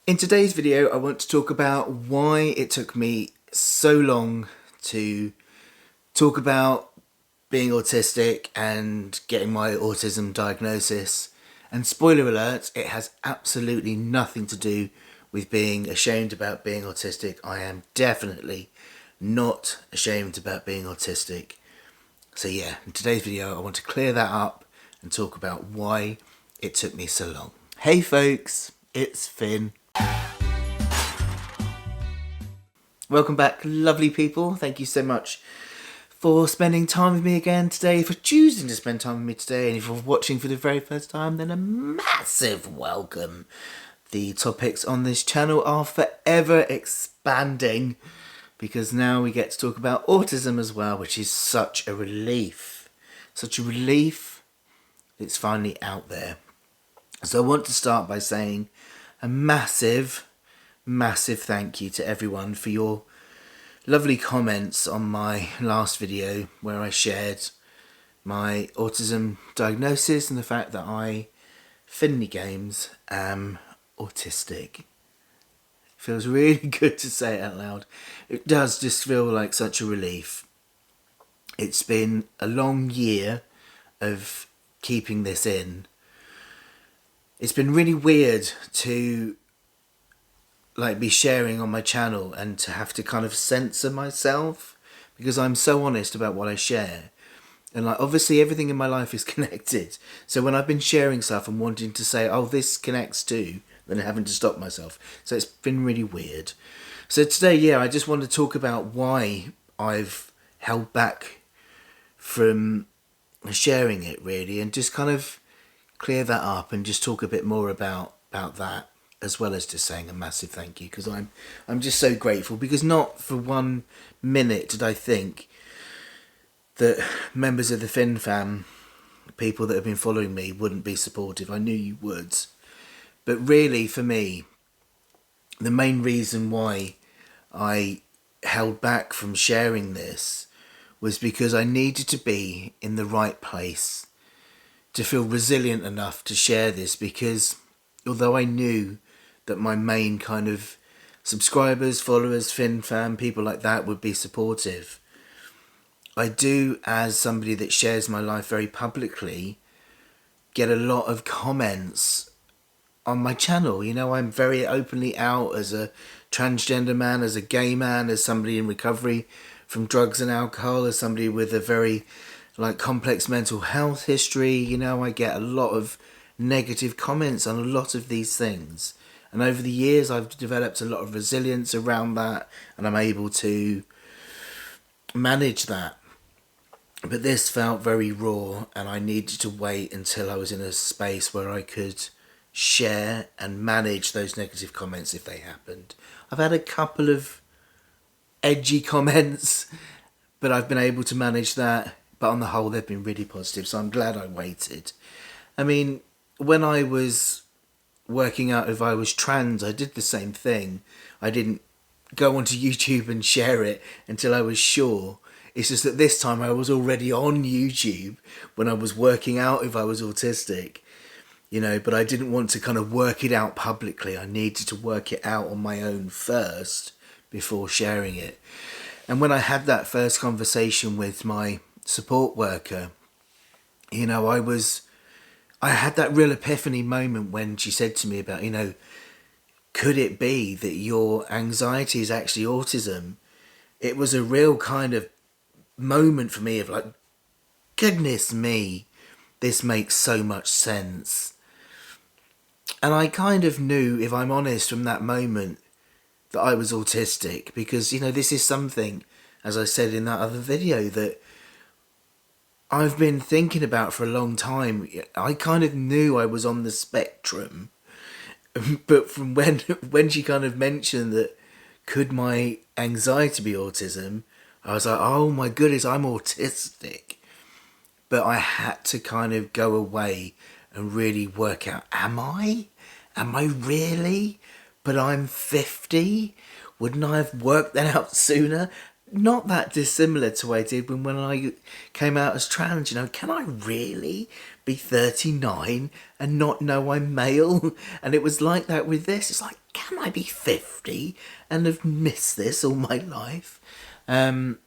In today's video, I want to talk about why it took me so long to talk about being autistic and getting my autism diagnosis. And spoiler alert, it has absolutely nothing to do with being ashamed about being autistic. I am definitely not ashamed about being autistic. So yeah, in today's video, I want to clear that up and talk about why it took me so long. Hey folks, it's Finn. Welcome back, lovely people. Thank you so much for spending time with me again today, for choosing to spend time with me today, and if you're watching for the very first time, then a massive welcome. The topics on this channel are forever expanding because now we get to talk about autism as well, which is such a relief. Such a relief it's finally out there. So I want to start by saying a massive thank you to everyone for your lovely comments on my last video where I shared my autism diagnosis and the fact that I, Finlay Games, am autistic. It feels really good to say it out loud. It does just feel like such a relief. It's been a long year of keeping this in. It's been really weird to be sharing on my channel and to have to kind of censor myself because I'm so honest about what I share. And obviously everything in my life is connected. So when I've been sharing stuff and wanting to say, oh, this connects too, then having to stop myself. So it's been really weird. So today, yeah, I just want to talk about why I've held back from sharing it really, and just kind of clear that up and just talk a bit more about that, as well as just saying a massive thank you, because I'm just so grateful, because not for 1 minute did I think that members of the Finn fam, people that have been following me, wouldn't be supportive. I knew you would. But really, for me, the main reason why I held back from sharing this was because I needed to be in the right place to feel resilient enough to share this, because although I knew that my main kind of subscribers, followers, Finn fam, people like that would be supportive, I do, as somebody that shares my life very publicly, get a lot of comments on my channel. You know, I'm very openly out as a transgender man, as a gay man, as somebody in recovery from drugs and alcohol, as somebody with a very complex mental health history. You know, I get a lot of negative comments on a lot of these things. And over the years, I've developed a lot of resilience around that, and I'm able to manage that. But this felt very raw, and I needed to wait until I was in a space where I could share and manage those negative comments if they happened. I've had a couple of edgy comments, but I've been able to manage that. But on the whole, they've been really positive, so I'm glad I waited. I mean, when I was working out if I was trans, I did the same thing. I didn't go onto YouTube and share it until I was sure. It's just that this time I was already on YouTube when I was working out if I was autistic, you know, but I didn't want to kind of work it out publicly. I needed to work it out on my own first before sharing it. And when I had that first conversation with my support worker, you know, I had that real epiphany moment when she said to me about, you know, could it be that your anxiety is actually autism? It was a real kind of moment for me of goodness me, this makes so much sense. And I kind of knew, if I'm honest, from that moment that I was autistic, because, you know, this is something, as I said in that other video, that I've been thinking about for a long time. I kind of knew I was on the spectrum, but from when she kind of mentioned that could my anxiety be autism, I was like, oh my goodness, I'm autistic. But I had to kind of go away and really work out, am I? Am I really? But I'm 50? Wouldn't I have worked that out sooner? Not that dissimilar to what I did when I came out as trans. You know, can I really be 39 and not know I'm male? And it was like that with this. It's like, can I be 50 and have missed this all my life? And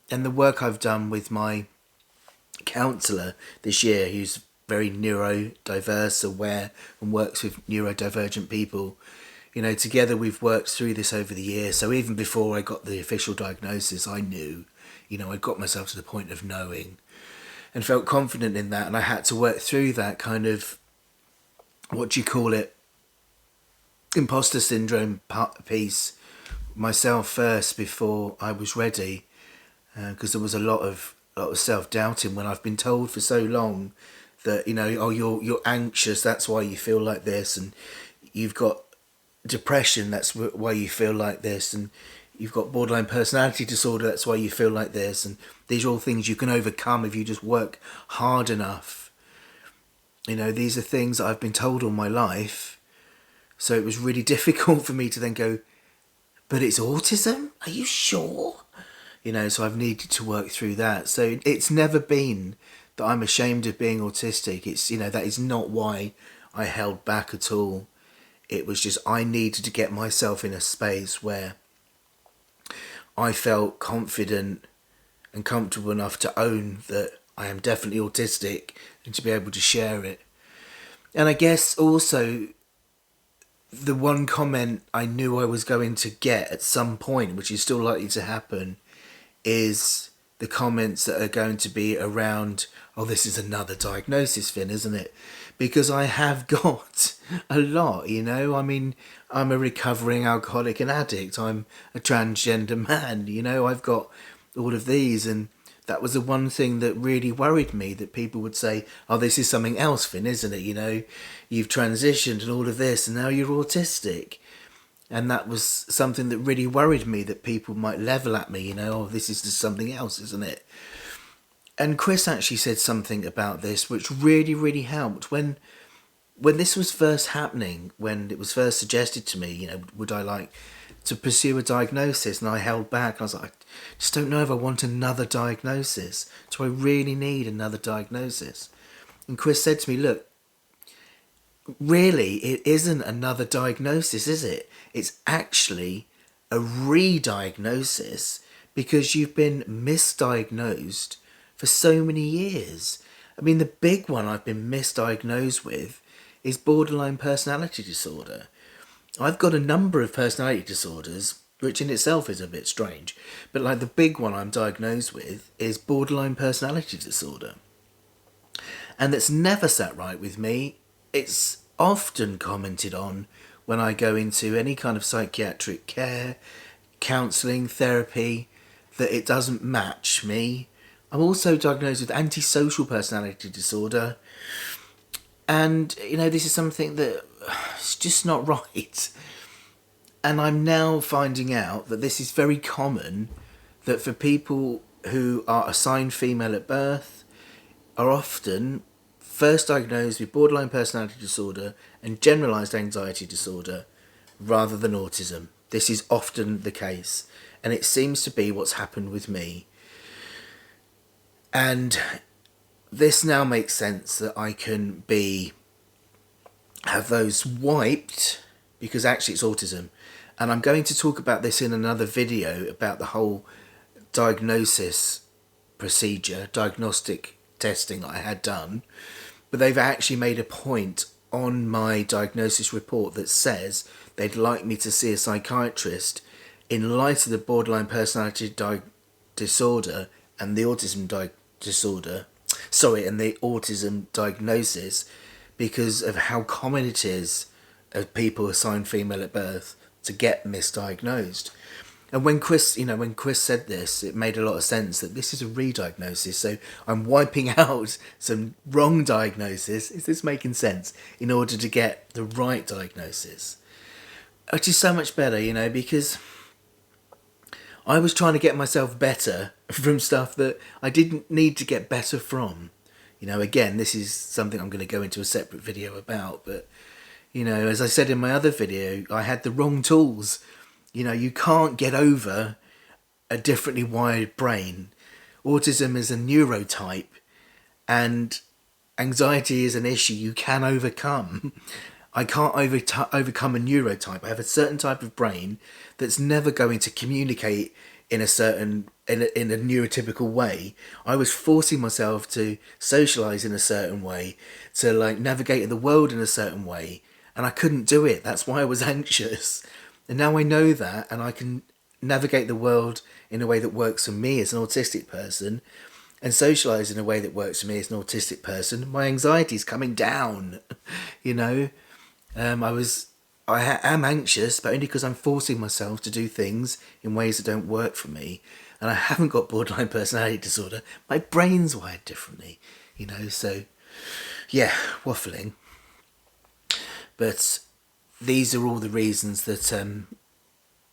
the work I've done with my counsellor this year, who's very neurodiverse, aware, and works with neurodivergent people. Together we've worked through this over the years. So even before I got the official diagnosis, I knew, I got myself to the point of knowing and felt confident in that. And I had to work through that kind of, what do you call it, imposter syndrome piece myself first before I was ready. Because there was a lot of self-doubting when I've been told for so long that, oh, you're anxious, that's why you feel like this, and you've got depression, that's why you feel like this, and you've got borderline personality disorder, that's why you feel like this, and these are all things you can overcome if you just work hard enough. These are things that I've been told all my life, so it was really difficult for me to then go, but it's autism? Are you sure? So I've needed to work through that. So it's never been that I'm ashamed of being autistic. It's, that is not why I held back at all. It was just I needed to get myself in a space where I felt confident and comfortable enough to own that I am definitely autistic and to be able to share it. And I guess also the one comment I knew I was going to get at some point, which is still likely to happen, is the comments that are going to be around, oh, this is another diagnosis, Finn, isn't it? Because I have got a lot, I mean, I'm a recovering alcoholic and addict. I'm a transgender man, I've got all of these. And that was the one thing that really worried me, that people would say, oh, this is something else, Finn, isn't it? You've transitioned and all of this, and now you're autistic. And that was something that really worried me, that people might level at me, oh, this is just something else, isn't it? And Chris actually said something about this, which really, really helped. When this was first happening, when it was first suggested to me, would I like to pursue a diagnosis? And I held back. I was like, I just don't know if I want another diagnosis. Do I really need another diagnosis? And Chris said to me, look, really, it isn't another diagnosis, is it? It's actually a re-diagnosis, because you've been misdiagnosed for so many years. I mean, the big one I've been misdiagnosed with is borderline personality disorder. I've got a number of personality disorders, which in itself is a bit strange, but like the big one I'm diagnosed with is borderline personality disorder. And it's never sat right with me. It's often commented on when I go into any kind of psychiatric care, counselling, therapy, that it doesn't match me. I'm also diagnosed with antisocial personality disorder. And, this is something that is just not right. And I'm now finding out that this is very common, that for people who are assigned female at birth are often first diagnosed with borderline personality disorder and generalised anxiety disorder rather than autism. This is often the case, and it seems to be what's happened with me. And this now makes sense, that I can have those wiped, because actually it's autism. And I'm going to talk about this in another video, about the whole diagnosis procedure, diagnostic testing that I had done. But they've actually made a point on my diagnosis report that says they'd like me to see a psychiatrist in light of the borderline personality disorder and the autism and the autism diagnosis, because of how common it is of people assigned female at birth to get misdiagnosed. And when Chris said this, it made a lot of sense that this is a re-diagnosis. So I'm wiping out some wrong diagnosis. Is this making sense? In order to get the right diagnosis. Which is so much better, because I was trying to get myself better from stuff that I didn't need to get better from. Again, this is something I'm going to go into a separate video about. But, as I said in my other video, I had the wrong tools. You can't get over a differently wired brain. Autism is a neurotype, and anxiety is an issue you can overcome. I can't overcome a neurotype. I have a certain type of brain that's never going to communicate in a neurotypical way. I was forcing myself to socialize in a certain way, to like navigate the world in a certain way, and I couldn't do it. That's why I was anxious. And now I know that, and I can navigate the world in a way that works for me as an autistic person, and socialize in a way that works for me as an autistic person. My anxiety's coming down, you know. I am anxious, but only because I'm forcing myself to do things in ways that don't work for me. And I haven't got borderline personality disorder. My brain's wired differently, you know. So, yeah, waffling. But these are all the reasons that,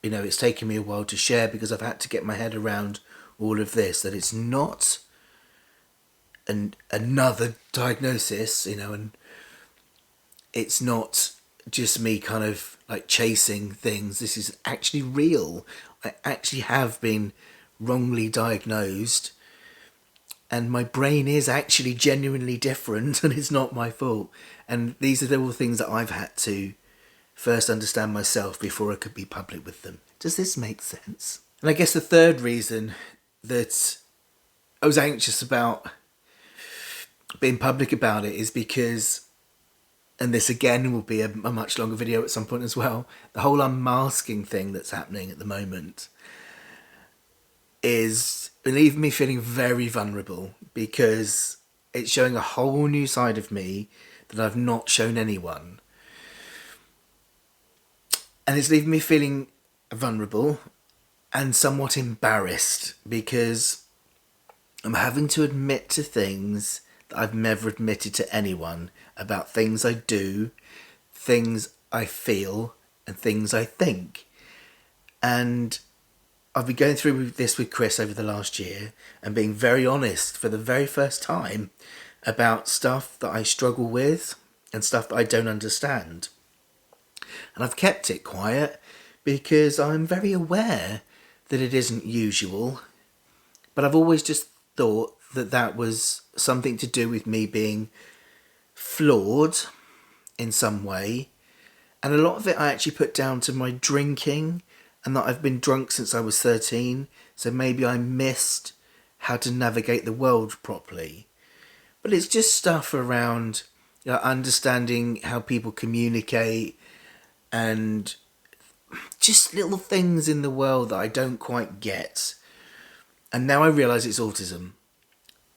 you know, it's taken me a while to share, because I've had to get my head around all of this. That it's not another diagnosis, you know, and it's not just me kind of like chasing things. This is actually real. I actually have been wrongly diagnosed, and my brain is actually genuinely different, and it's not my fault. And these are all things that I've had to first understand myself before I could be public with them. Does this make sense? And I guess the third reason that I was anxious about being public about it is because, and this again will be a much longer video at some point as well, the whole unmasking thing that's happening at the moment is leaving me feeling very vulnerable, because it's showing a whole new side of me that I've not shown anyone. And it's leaving me feeling vulnerable and somewhat embarrassed, because I'm having to admit to things that I've never admitted to anyone, about things I do, things I feel, and things I think. And I've been going through this with Chris over the last year, and being very honest for the very first time about stuff that I struggle with and stuff that I don't understand. And I've kept it quiet because I'm very aware that it isn't usual, but I've always just thought that that was something to do with me being flawed in some way. And a lot of it I actually put down to my drinking, and that I've been drunk since I was 13, so maybe I missed how to navigate the world properly. But it's just stuff around, you know, understanding how people communicate, and just little things in the world that I don't quite get. And now I realise it's autism.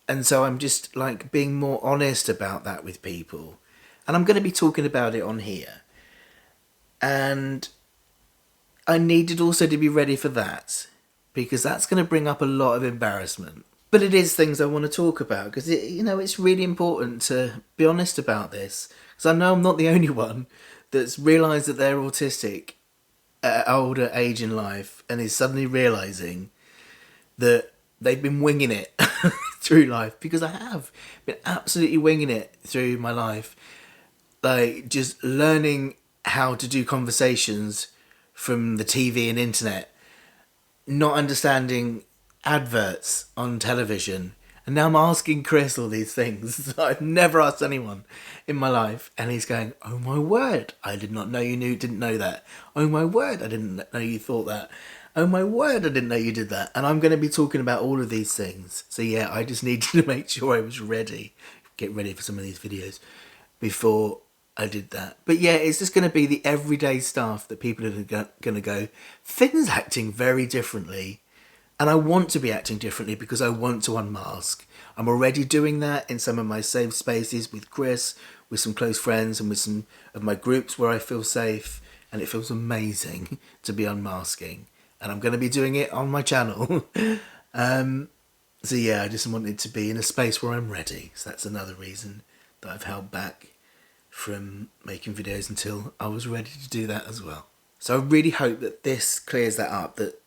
And so I'm just like being more honest about that with people. And I'm going to be talking about it on here. And I needed also to be ready for that, because that's going to bring up a lot of embarrassment. But it is things I want to talk about, because it's really important to be honest about this. Because I know I'm not the only one that's realised that they're autistic at an older age in life, and is suddenly realising that they've been winging it through life, because I have been absolutely winging it through my life. Like, just learning how to do conversations from the TV and internet, not understanding adverts on television. And now I'm asking Chris all these things that I've never asked anyone in my life. And he's going, oh my word, I did not know didn't know that. Oh my word, I didn't know you thought that. Oh my word, I didn't know you did that. And I'm going to be talking about all of these things. So yeah, I just needed to make sure I was ready. Get ready for some of these videos before I did that. But yeah, it's just going to be the everyday stuff that people are going to go, Finn's acting very differently. And I want to be acting differently because I want to unmask. I'm already doing that in some of my safe spaces with Chris, with some close friends, and with some of my groups where I feel safe. And it feels amazing to be unmasking. And I'm going to be doing it on my channel. So yeah, I just wanted to be in a space where I'm ready. So that's another reason that I've held back from making videos until I was ready to do that as well. So I really hope that this clears that up, that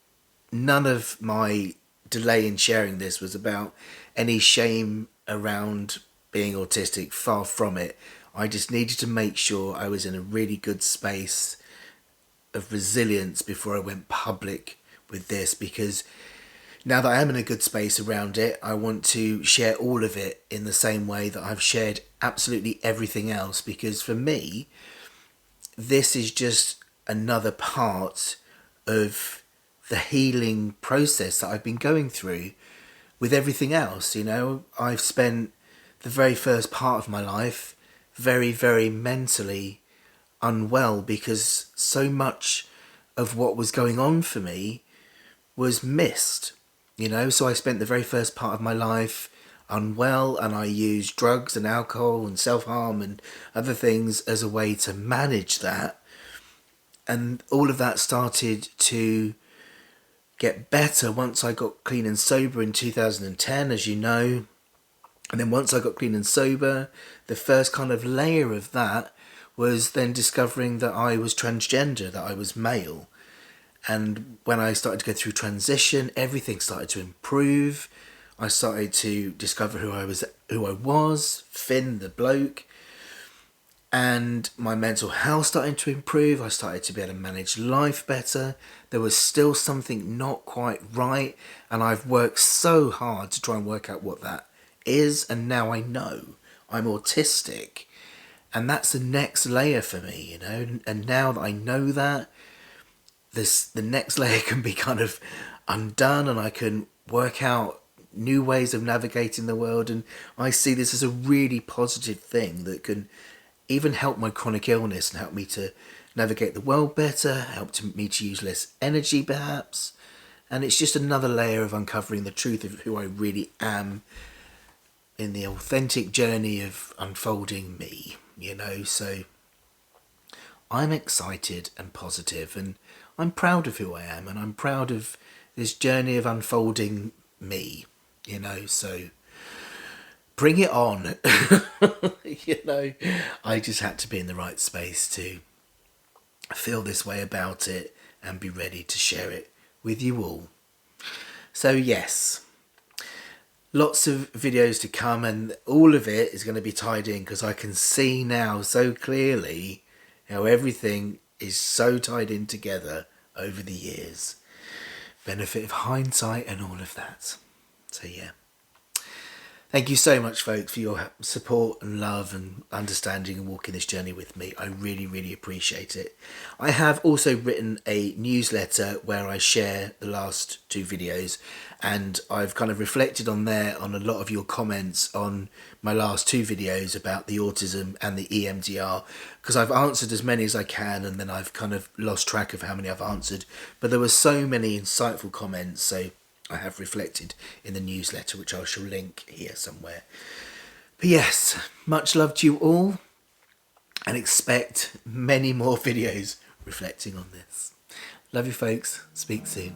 none of my delay in sharing this was about any shame around being autistic. Far from it. I just needed to make sure I was in a really good space of resilience before I went public with this, because now that I am in a good space around it, I want to share all of it in the same way that I've shared absolutely everything else. Because for me, this is just another part of the healing process that I've been going through with everything else. You know, I've spent the very first part of my life very, very mentally unwell because so much of what was going on for me was missed. You know, so I spent the very first part of my life unwell, and I used drugs and alcohol and self-harm and other things as a way to manage that. And all of that started to get better once I got clean and sober in 2010, as you know. And then once I got clean and sober, the first kind of layer of that was then discovering that I was transgender, that I was male. And when I started to go through transition, everything started to improve. I started to discover who I was, Finn the bloke. And my mental health started to improve. I started to be able to manage life better. There was still something not quite right, and I've worked so hard to try and work out what that is, and now I know I'm autistic. And that's the next layer for me, you know. And now that I know that, the next layer can be kind of undone, and I can work out new ways of navigating the world. And I see this as a really positive thing that can even help my chronic illness and help me to navigate the world better, me to use less energy perhaps. And it's just another layer of uncovering the truth of who I really am in the authentic journey of unfolding me, you know. So I'm excited and positive, and I'm proud of who I am, and I'm proud of this journey of unfolding me, you know. So bring it on. You know, I just had to be in the right space to feel this way about it and be ready to share it with you all. So yes, lots of videos to come, and all of it is going to be tied in because I can see now so clearly how everything is so tied in together over the years. Benefit of hindsight and all of that. So yeah. Thank you so much, folks, for your support and love and understanding and walking this journey with me. I really, really appreciate it. I have also written a newsletter where I share the last 2 videos, and I've kind of reflected on there on a lot of your comments on my last 2 videos about the autism and the EMDR, because I've answered as many as I can, and then I've kind of lost track of how many I've answered. But there were so many insightful comments, so I have reflected in the newsletter, which I shall link here somewhere. But yes, much love to you all, and expect many more videos reflecting on this. Love you, folks. Speak soon.